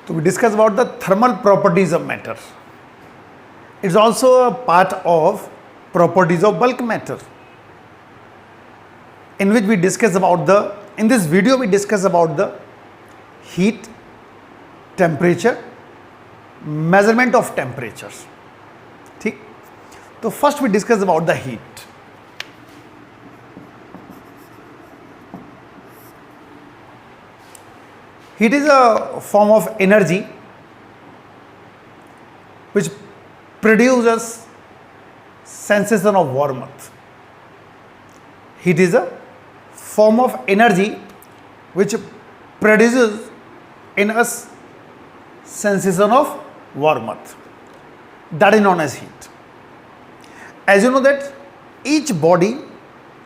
So we discuss about the thermal properties of matter. It's also a part of properties of bulk matter, in which we discuss about in this video we discuss about the heat, temperature, measurement of temperatures. ठीक, तो first we discuss about the heat. Heat is a form of energy which produces sensation of warmth. Heat is a form of energy which produces in us sensation of warmth. That is known as heat. As you know that each body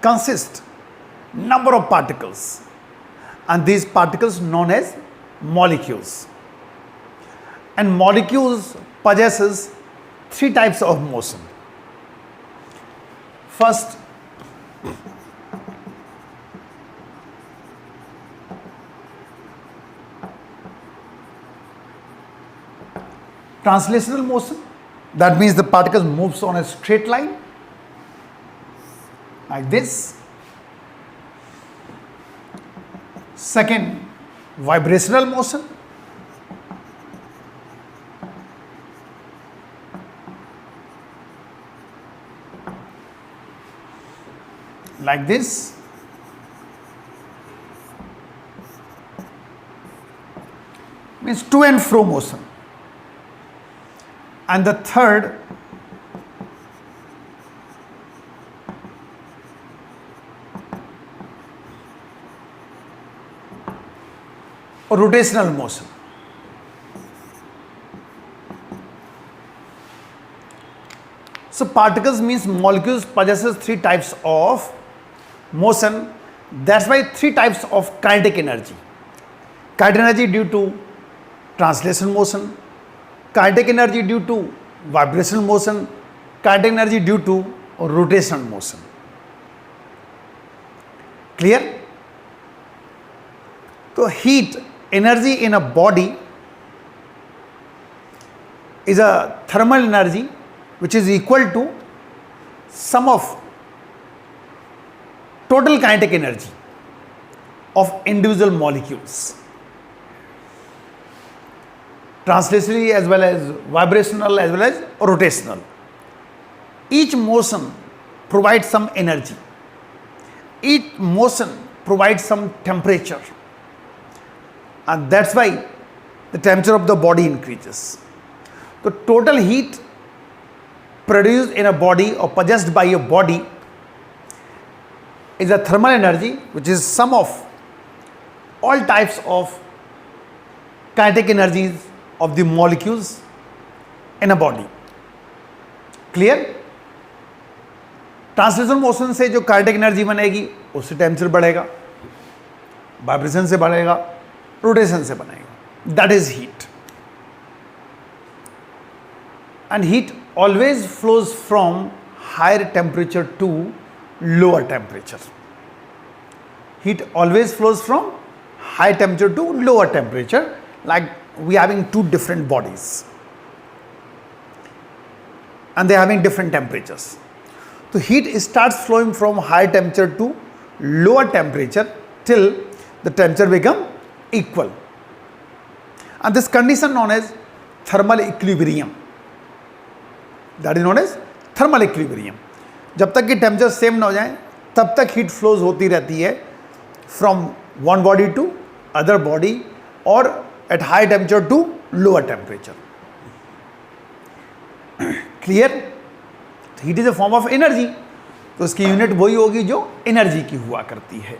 consists number of particles, and these particles known as molecules. And molecules possesses three types of motion. First, translational motion. That means the particle moves on a straight line like this. Second, vibrational motion. Like this. Means to and fro motion. And the third, rotational motion. So particles means molecules possesses three types of motion. That's why three types of kinetic energy. Kinetic energy due to translation motion, kinetic energy due to vibrational motion, kinetic energy due to rotational motion. Clear? So heat energy in a body is a thermal energy which is equal to sum of total kinetic energy of individual molecules, translationally as well as vibrational as well as rotational. Each motion provides some energy. Each motion provides some temperature. And that's why the temperature of the body increases. The total heat produced in a body or possessed by a body is a thermal energy which is sum of all types of kinetic energies of the molecules in a body. Clear? Translation motion से जो kinetic energy बनेगी उससे temperature बढ़ेगा, vibration से बढ़ेगा, rotation से बनेगा. That is heat. And heat always flows from higher temperature to lower temperature. Heat always flows from high temperature to lower temperature, like we having two different bodies and they having different temperatures. So heat starts flowing from high temperature to lower temperature till the temperature become equal, and this condition known as thermal equilibrium. That is known as thermal equilibrium. जब तक कि temperature same ना हो जाए तब तक heat flows होती रहती है from one body to other body और at high temperature to lower temperature. Clear? Heat is a form of energy, तो इसकी यूनिट वही होगी जो एनर्जी की हुआ करती है.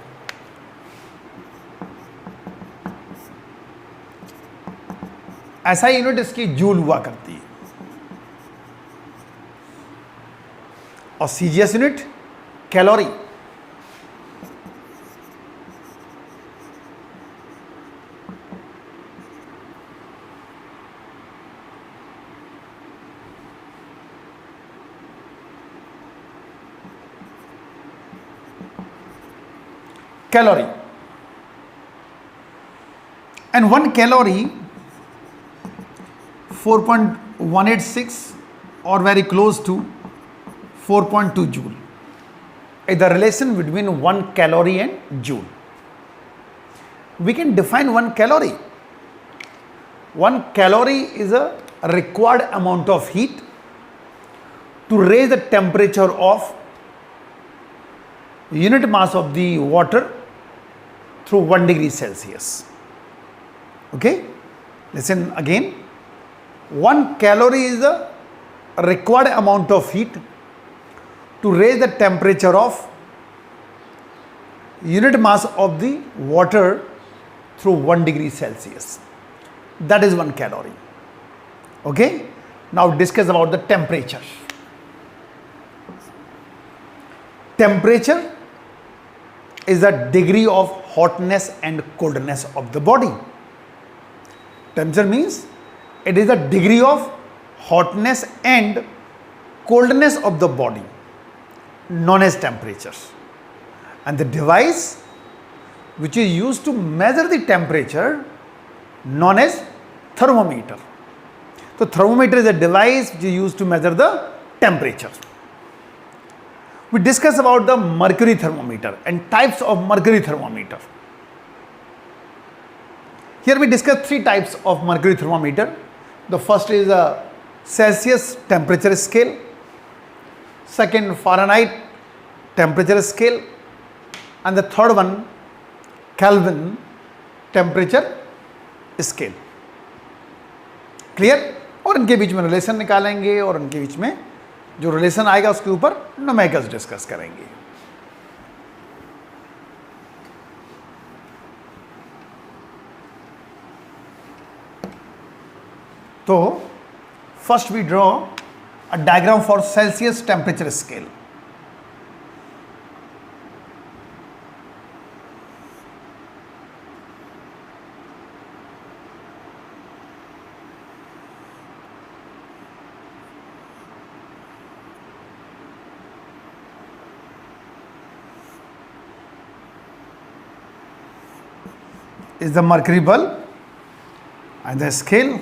ऐसा यूनिट इसकी जूल हुआ करती है. और CGS unit calorie. calorie, and 1 calorie 4.186 or very close to 4.2 joule is the relation between 1 calorie and joule. We can define 1 calorie. 1 calorie is a required amount of heat to raise the temperature of unit mass of the water through 1 degree Celsius. Okay, listen again. 1 calorie is the required amount of heat to raise the temperature of unit mass of the water through 1 degree Celsius. That is 1 calorie. Okay, now discuss about the temperature. Temperature is the degree of hotness and coldness of the body. Temperature means it is the degree of hotness and coldness of the body, known as temperature. And the device which is used to measure the temperature, known as thermometer. So thermometer is a device which is used to measure the temperature. We discuss about the mercury thermometer and types of mercury thermometer. Here we discuss 3 types of mercury thermometer. The first is a Celsius temperature scale, second Fahrenheit temperature scale, and the third one Kelvin temperature scale. Clear? और इनके बीच में relation निकालेंगे और इनके बीच में जो relation आएगा उसके ऊपर न्यूमेरिकल्स डिस्कस करेंगे. तो first we draw a diagram for Celsius temperature scale. Is the mercury bulb and the scale.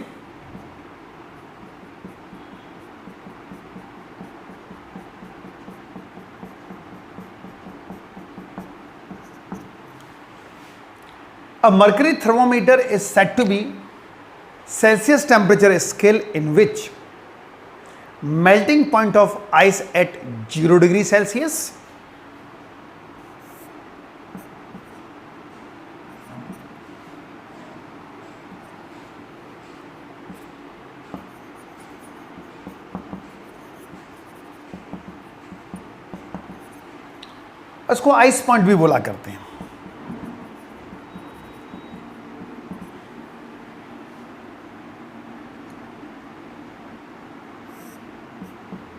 A mercury thermometer is said to be Celsius temperature scale in which melting point of ice at 0 degree Celsius इसको ice point भी बोला करते हैं.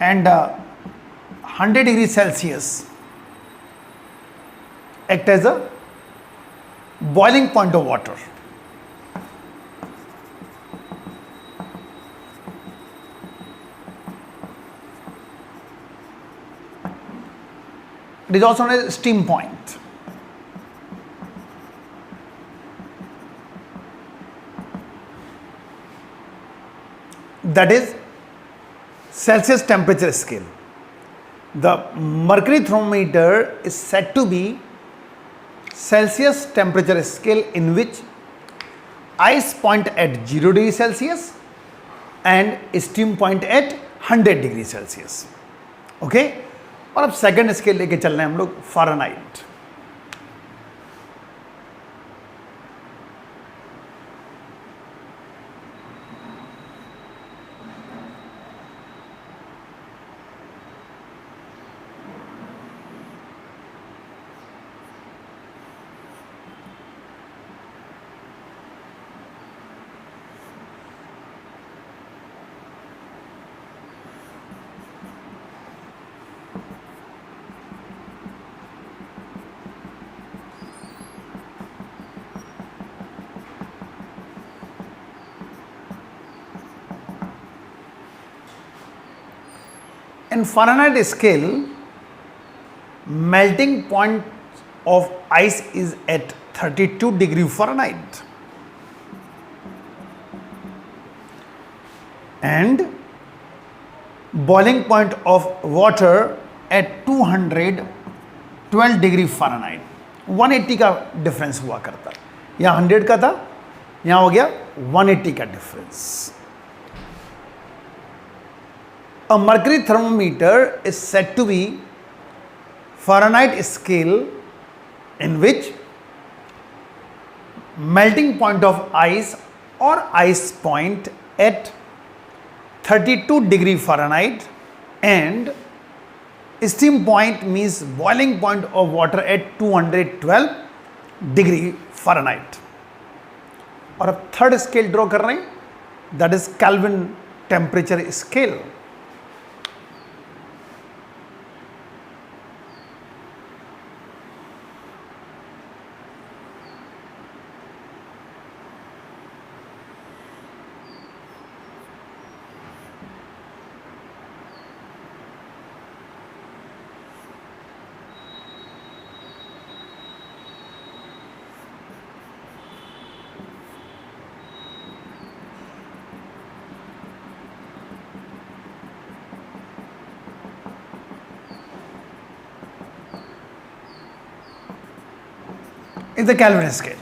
And 100 degree Celsius act as a boiling point of water. It is also known as steam point. That is Celsius temperature scale. The mercury thermometer is said to be Celsius temperature scale in which ice point at 0 degree Celsius and steam point at 100 degree Celsius. Okay? और अब second scale लेके चल रहे हैं हम लोग Fahrenheit. In Fahrenheit scale, melting point of ice is at 32 degree Fahrenheit. and boiling point of water at 212 degree Fahrenheit. 180 का difference हुआ करता. यहाँ 100 का था, यहाँ हो गया 180 का difference. A mercury thermometer is said to be Fahrenheit scale in which melting point of ice or ice point at 32 degree Fahrenheit and steam point means boiling point of water at 212 degree Fahrenheit. और अब third scale draw कर रहे हैं, that is kelvin temperature scale. Is the Kelvin scale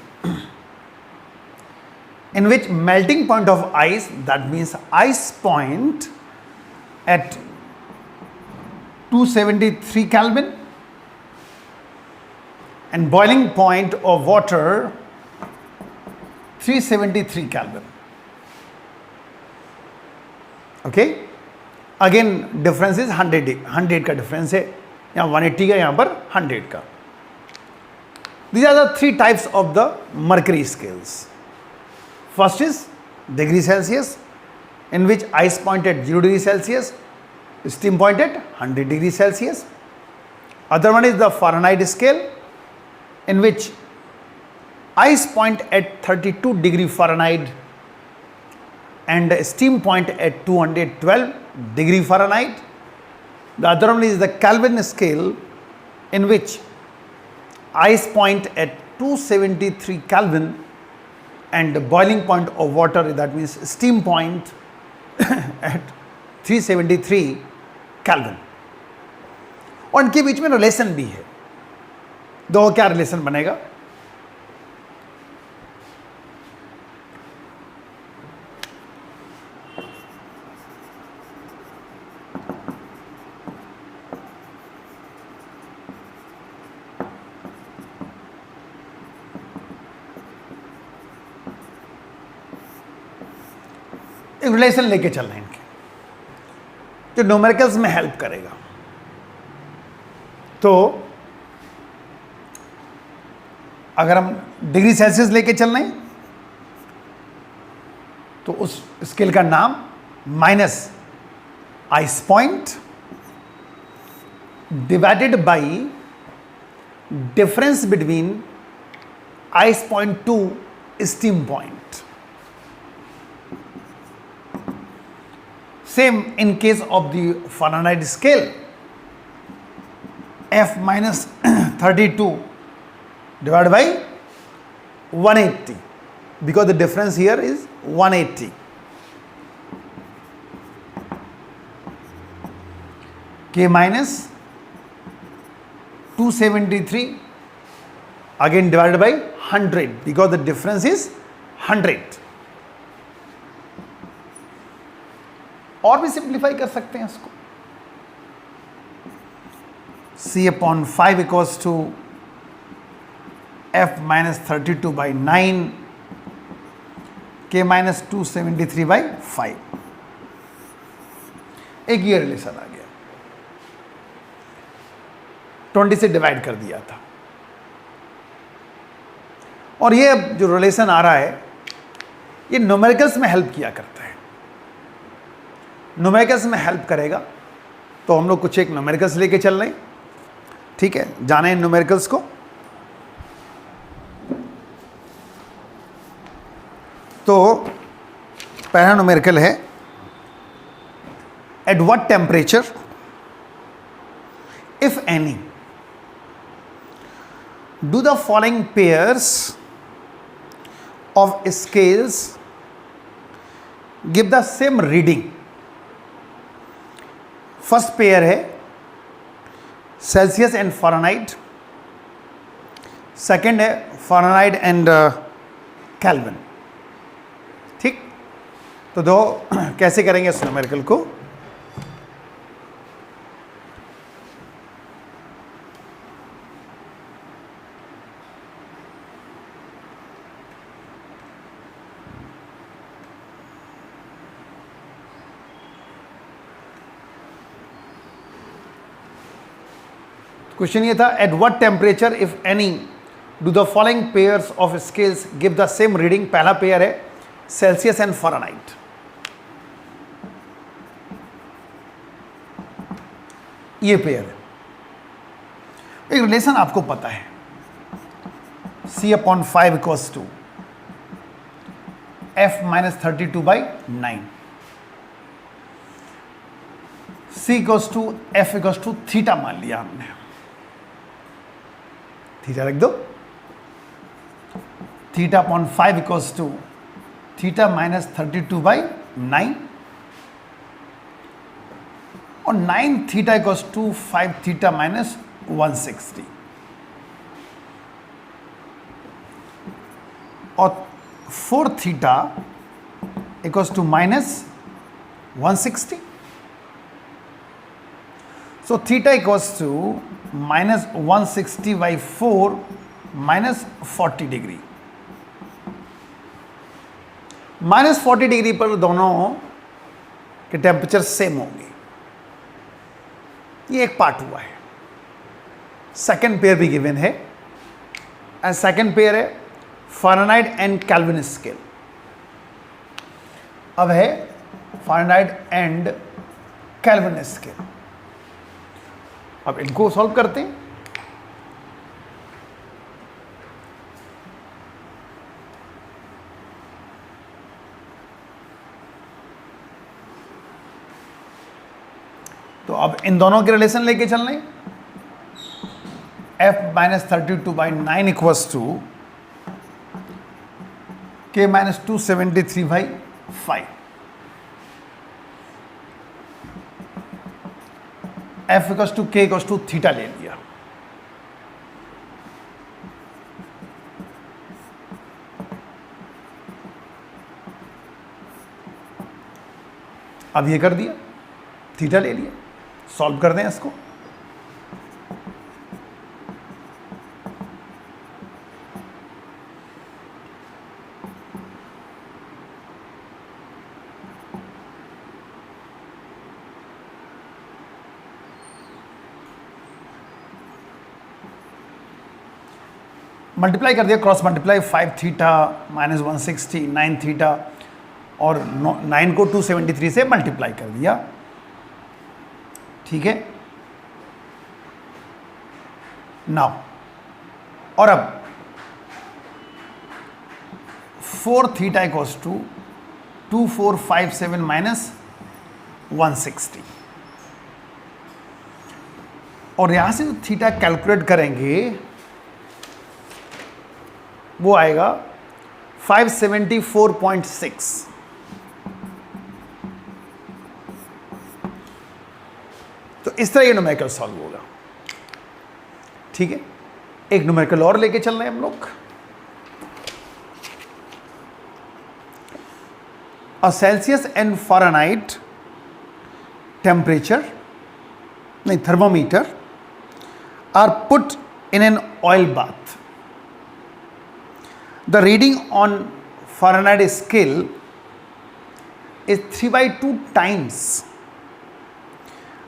in which melting point of ice, that means ice point at 273 Kelvin and boiling point of water 373 Kelvin. Okay, again difference is 100 का difference है, यहाँ 180 का, यहाँ पर 100 का. These are the three types of the mercury scales. First is degree Celsius, in which ice point at 0 degree Celsius, steam point at 100 degree Celsius. Other one is the Fahrenheit scale, in which ice point at 32 degree Fahrenheit and steam point at 212 degree Fahrenheit. The other one is the Kelvin scale, in which ice point at 273 Kelvin and the boiling point of water, that means steam point at 373 Kelvin. और इनके बीच में relation भी है. दो क्या relation बनेगा? एक relation लेके चल रहे हैं इनके, जो न्यूमेरिकल्स में हेल्प करेगा. तो अगर हम डिग्री सेल्सियस लेके चल रहे हैं तो उस स्केल का नाम minus ice point divided by difference between ice point two steam point. Same in case of the Fahrenheit scale, F minus 32 divided by 180, because the difference here is 180. K minus 273 again divided by 100, because the difference is 100. और भी simplify कर सकते हैं इसको. C upon 5 equals to F minus 32 by 9, K minus 273 by 5. एक ये relation आ गया, 20 से डिवाइड कर दिया था. और ये जो रिलेशन आ रहा है ये न्यूमेरिकल्स में हेल्प किया करता है. न्यूमेरिकल्स में हेल्प करेगा तो हम लोग कुछ एक न्यूमेरिकल्स लेके चल रहे हैं. ठीक है, जाने हैं न्यूमेरिकल्स को. तो पहला न्यूमेरिकल है, eight what temperature if any do the following pairs of scales give the same reading. First pair है सेल्सियस एंड फ़ारेनहाइट, सेकंड है फ़ारेनहाइट एंड केल्विन। ठीक, तो दो कैसे करेंगे इस न्यूमेरिकल को। क्वेश्चन ये था, at what temperature if any do the following pairs of scales give the same reading. पहला पेयर है सेल्सियस एंड फ़ारेनहाइट। ये पेयर है, एक रिलेशन आपको पता है, C/5 equals to F-32/9। C equals to F equals to theta मान लिया हमने, थीटा रख दो। θ/5 इक्वल्स टू θ-32/9 और 9 theta equals to 5 theta minus 160 और 4 theta equals to minus 160। So theta equals to minus 160 by 4 minus 40 degree. Minus 40 degree पर दोनों के टेम्परेचर सेम होंगे। ये एक पार्ट हुआ है। सेकेंड पेयर भी गिवन है, एंड सेकेंड पेयर है फ़ारेनहाइट एंड केल्विन स्केल। अब है फ़ारेनहाइट एंड केल्विन स्केल। अब इनको सॉल्व करते हैं। तो अब इन दोनों के रिलेशन लेके चल रहे हैं। F-32/9 equals to K-273/5। F equals to K equals to theta ले लिया। अब ये कर दिया, थीटा ले लिया। सॉल्व कर दें इसको। मल्टीप्लाई कर दिया, cross multiply 5 theta minus 160, 9 theta और 9 को 273 से मल्टीप्लाई कर दिया। ठीक है, नाउ और अब 4 थीटा इक्वल्स टू 2457 माइनस 160 और यहां से जो थीटा कैलकुलेट करेंगे वो आएगा 574.6। तो इस तरह ये न्यूमेरिकल सॉल्व होगा। ठीक है, एक न्यूमेरिकल और लेके चल रहे हैं हम लोग। A Celsius and Fahrenheit temperature नहीं thermometer are put in an oil bath. The reading on Fahrenheit scale is 3/2 times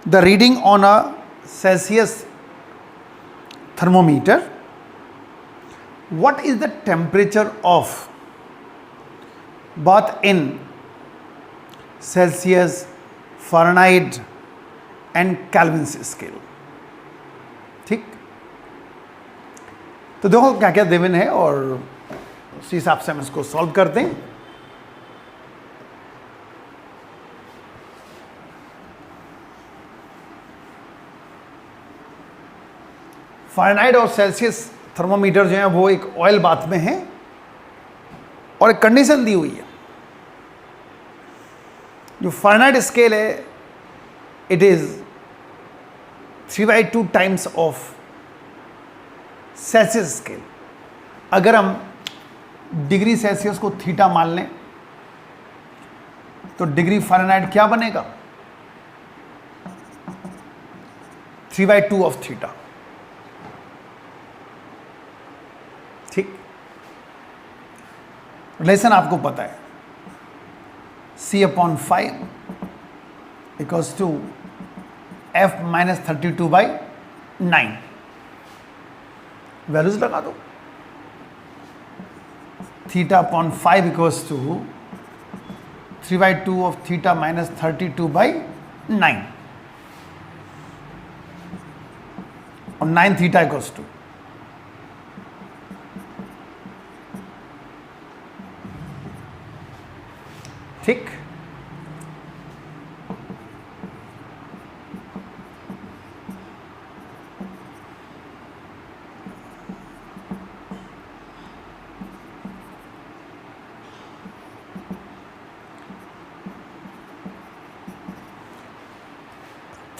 the reading on a Celsius thermometer. What is the temperature of bath in Celsius, Fahrenheit and Kelvin scale? ठीक, तो देखो क्या क्या देवन है और उसी हिसाब से हम इसको सॉल्व करते हैं। फ़ारेनहाइट और सेल्सियस थर्मोमीटर जो है वो एक ऑयल बाथ में है और एक कंडीशन दी हुई है जो फ़ारेनहाइट स्केल है it is 3/2 times of Celsius scale. अगर हम डिग्री सेल्सियस को थीटा मान लें तो डिग्री फ़ारेनहाइट क्या बनेगा? 3/2 ऑफ थीटा। ठीक, रिलेशन आपको पता है, C/5 equals to F-32/9। Values लगा दो। θ/5 equals to 3/2 of theta minus 32/9 और 9 थीटा इक्वल्स टू ठीक।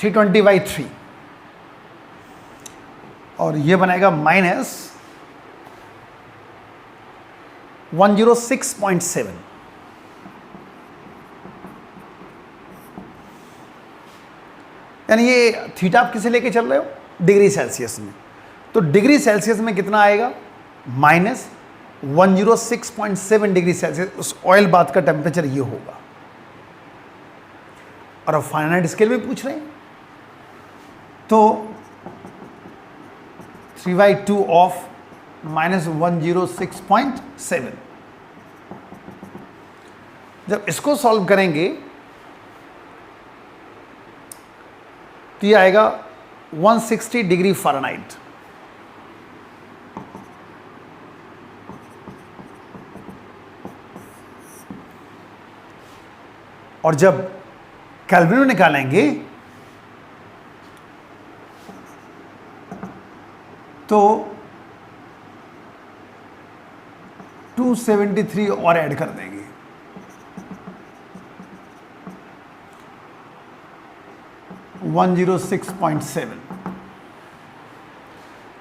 (320/3) और ये बनेगा -106.7। यानी ये थीटा आप किसे लेके चल रहे हो? डिग्री सेल्सियस में। तो डिग्री सेल्सियस में कितना आएगा? -106.7 डिग्री सेल्सियस। उस ऑयल बाथ का टेम्परेचर ये होगा। और अब फ़ारेनहाइट स्केल में पूछ रहे हैं तो 3/2 ऑफ -106.7। जब इसको सॉल्व करेंगे तो ये आएगा 160 डिग्री फ़ारेनहाइट। और जब केल्विन में निकालेंगे तो 273 और ऐड कर देंगे। (106.7)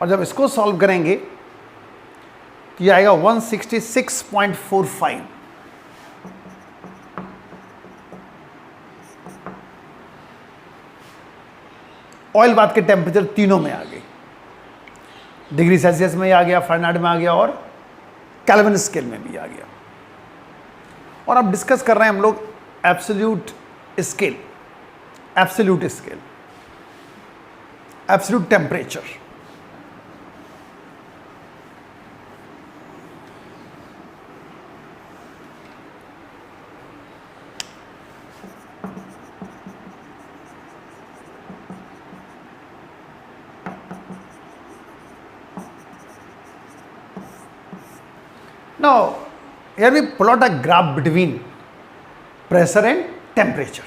और जब इसको सॉल्व करेंगे तो ये आएगा 166.45। ऑयल बाथ के टेम्परेचर तीनों में आ गए, डिग्री सेल्सियस में आ गया, फ़ारेनहाइट में आ गया और केल्विन स्केल में भी आ गया। और अब डिस्कस कर रहे हैं हम लोग absolute scale, absolute scale, absolute temperature. Now, here we plot a graph between pressure and temperature.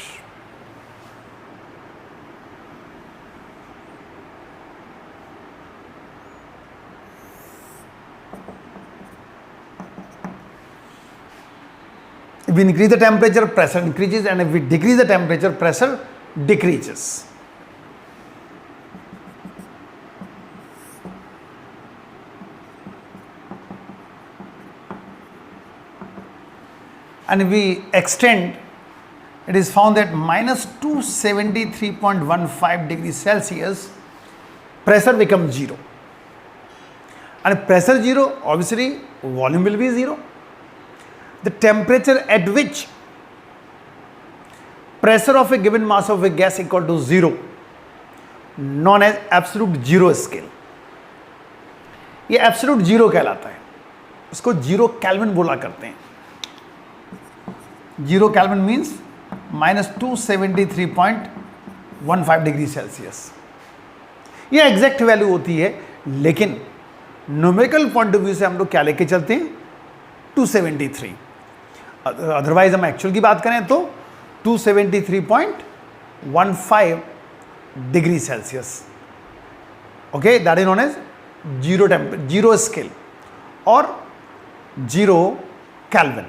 If we increase the temperature, pressure increases, and if we decrease the temperature, pressure decreases. And if we extend, it is found that -273.15 degrees Celsius, pressure becomes 0. And if pressure 0, obviously volume will be 0. The temperature at which pressure of a given mass of a gas equal to 0, known as absolute zero scale. ये absolute zero कहलाता है, इसको zero kelvin बोला करते हैं। Zero kelvin means -273.15 degree Celsius. ये exact value होती है, लेकिन न्यूमेरिकल पॉइंट ऑफ व्यू से हम लोग क्या लेके चलते हैं? 273। अदरवाइज हम एक्चुअल की बात करें तो 273.15 degree Celsius. Okay, that is known as zero scale और जीरो केल्विन।